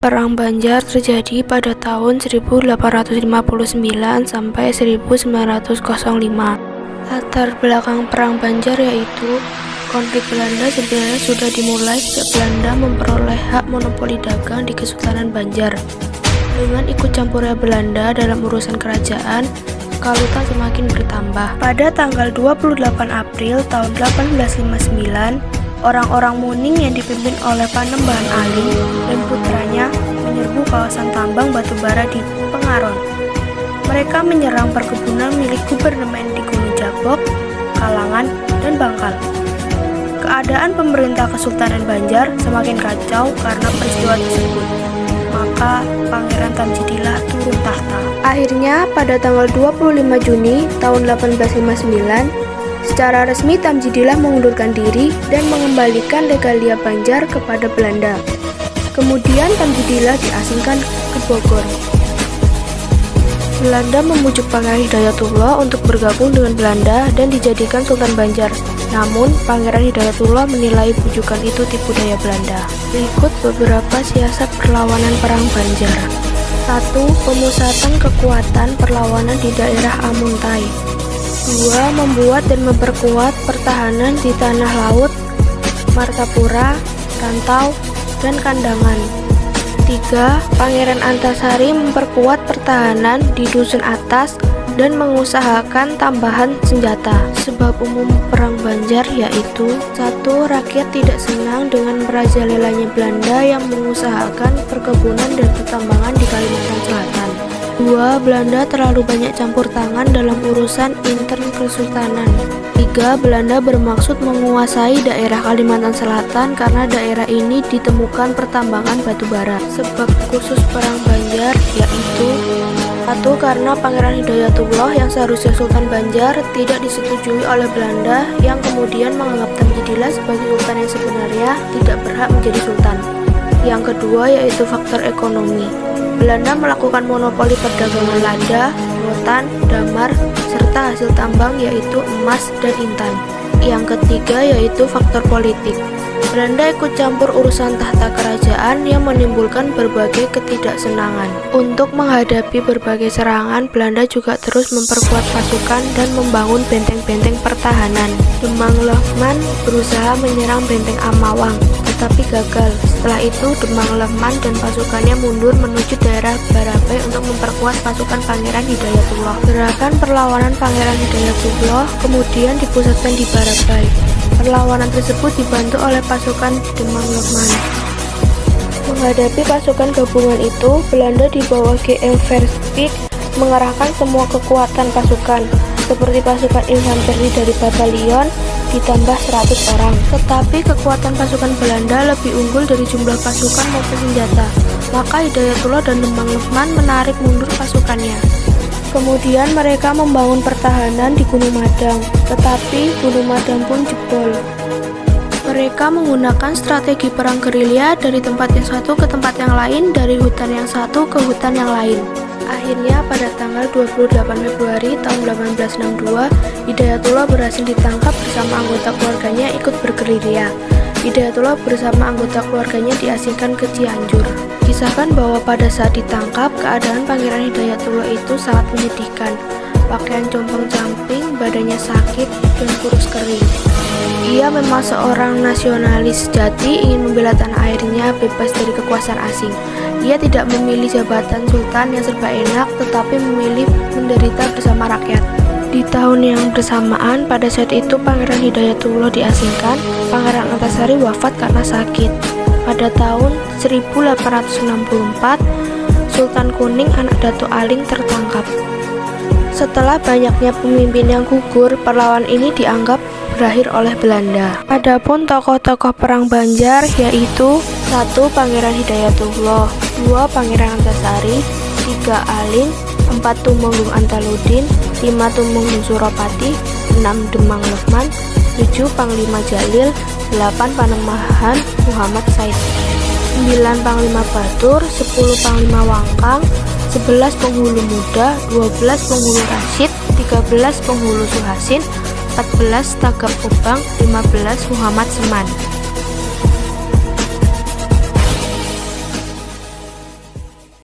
Perang Banjar terjadi pada tahun 1859 sampai 1905. Latar belakang Perang Banjar yaitu konflik Belanda sebenarnya sudah dimulai sejak Belanda memperoleh hak monopoli dagang di Kesultanan Banjar. Dengan ikut campurnya Belanda dalam urusan kerajaan, kekalutan semakin bertambah. Pada tanggal 28 April tahun 1859, orang-orang Muning yang dipimpin oleh Panembahan Alim dan putranya menyerbu kawasan tambang batubara di Pengaron. Mereka menyerang perkebunan milik gubernemen di Gunung Jabok, Kalangan, dan Bangkal. Keadaan pemerintah Kesultanan Banjar semakin kacau karena peristiwa tersebut. Maka Pangeran Tamjidillah turun tahta. Akhirnya pada tanggal 25 Juni tahun 1859, secara resmi Tamjidillah mengundurkan diri dan mengembalikan regalia Banjar kepada Belanda. Kemudian Tamjidillah diasingkan ke Bogor. Belanda membujuk Pangeran Hidayatullah untuk bergabung dengan Belanda dan dijadikan Sultan Banjar. Namun, Pangeran Hidayatullah menilai bujukan itu tipu daya Belanda. Berikut beberapa siasat perlawanan Perang Banjar. 1. Pemusatan kekuatan perlawanan di daerah Amuntai. 2. Membuat dan memperkuat pertahanan di Tanah Laut, Martapura, Rantau, dan Kandangan. 3. Pangeran Antasari memperkuat pertahanan di Dusun Atas dan mengusahakan tambahan senjata. Sebab umum Perang Banjar yaitu 1. Rakyat tidak senang dengan merajalelanya Belanda yang mengusahakan perkebunan dan pertambangan di Kalimantan Selatan. 2. Belanda terlalu banyak campur tangan dalam urusan intern kesultanan. 3. Belanda bermaksud menguasai daerah Kalimantan Selatan karena daerah ini ditemukan pertambangan batubara. Sebab khusus Perang Banjar yaitu 1. Karena Pangeran Hidayatullah yang seharusnya Sultan Banjar tidak disetujui oleh Belanda yang kemudian menganggap Tamjidillah sebagai sultan yang sebenarnya tidak berhak menjadi sultan. Yang kedua yaitu faktor ekonomi. Belanda melakukan monopoli perdagangan lada, rotan, damar, serta hasil tambang yaitu emas dan intan. Yang ketiga yaitu faktor politik. Belanda ikut campur urusan tahta kerajaan yang menimbulkan berbagai ketidaksenangan. Untuk menghadapi berbagai serangan, Belanda juga terus memperkuat pasukan dan membangun benteng-benteng pertahanan. Demang Lehman berusaha menyerang benteng Amawang, tetapi gagal. Setelah itu, Demang Lehman dan pasukannya mundur menuju daerah Barabai untuk memperkuat pasukan Pangeran Hidayatullah. Gerakan perlawanan Pangeran Hidayatullah kemudian dipusatkan di Barabai. Perlawanan tersebut dibantu oleh pasukan Demang Lehman. Menghadapi pasukan gabungan itu, Belanda di bawah G.M. Verspijk mengerahkan semua kekuatan pasukan, seperti pasukan infanteri dari batalion ditambah 100 orang. Tetapi kekuatan pasukan Belanda lebih unggul dari jumlah pasukan maupun senjata. Maka Hidayatullah dan Demang Lehman menarik mundur pasukannya. Kemudian mereka membangun pertahanan di Gunung Madang, tetapi Gunung Madang pun jebol. Mereka menggunakan strategi perang gerilya dari tempat yang satu ke tempat yang lain, dari hutan yang satu ke hutan yang lain. Akhirnya pada tanggal 28 Februari tahun 1862, Hidayatullah berhasil ditangkap bersama anggota keluarganya ikut bergerilya. Hidayatullah bersama anggota keluarganya diasingkan ke Cianjur. Kisahkan bahwa pada saat ditangkap, keadaan Pangeran Hidayatullah itu sangat menyedihkan. Pakaian compang-camping, badannya sakit, dan kurus kering. Ia memang seorang nasionalis sejati, ingin membela tanah airnya bebas dari kekuasaan asing. Ia tidak memilih jabatan sultan yang serba enak, tetapi memilih menderita bersama rakyat. Di tahun yang bersamaan, pada saat itu Pangeran Hidayatullah diasingkan, Pangeran Antasari wafat karena sakit. Pada tahun 1864, Sultan Kuning anak Datuk Aling tertangkap. Setelah banyaknya pemimpin yang gugur, perlawanan ini dianggap berakhir oleh Belanda. Adapun tokoh-tokoh Perang Banjar yaitu 1. Pangeran Hidayatullah, 2. Pangeran Antasari, 3. Aling, 4. Tumenggung Antaludin, 5. Tumenggung Suropati, 6. Demang Lehman, 7. Panglima Jalil, 8. Panembahan Muhammad Said, 9. Panglima Batur, 10. Panglima Wangkang, 11. Penghulu Muda, 12. Penghulu Rasyid, 13. Penghulu Suhasin, 14. Tagap Kubang, 15. Muhammad Seman.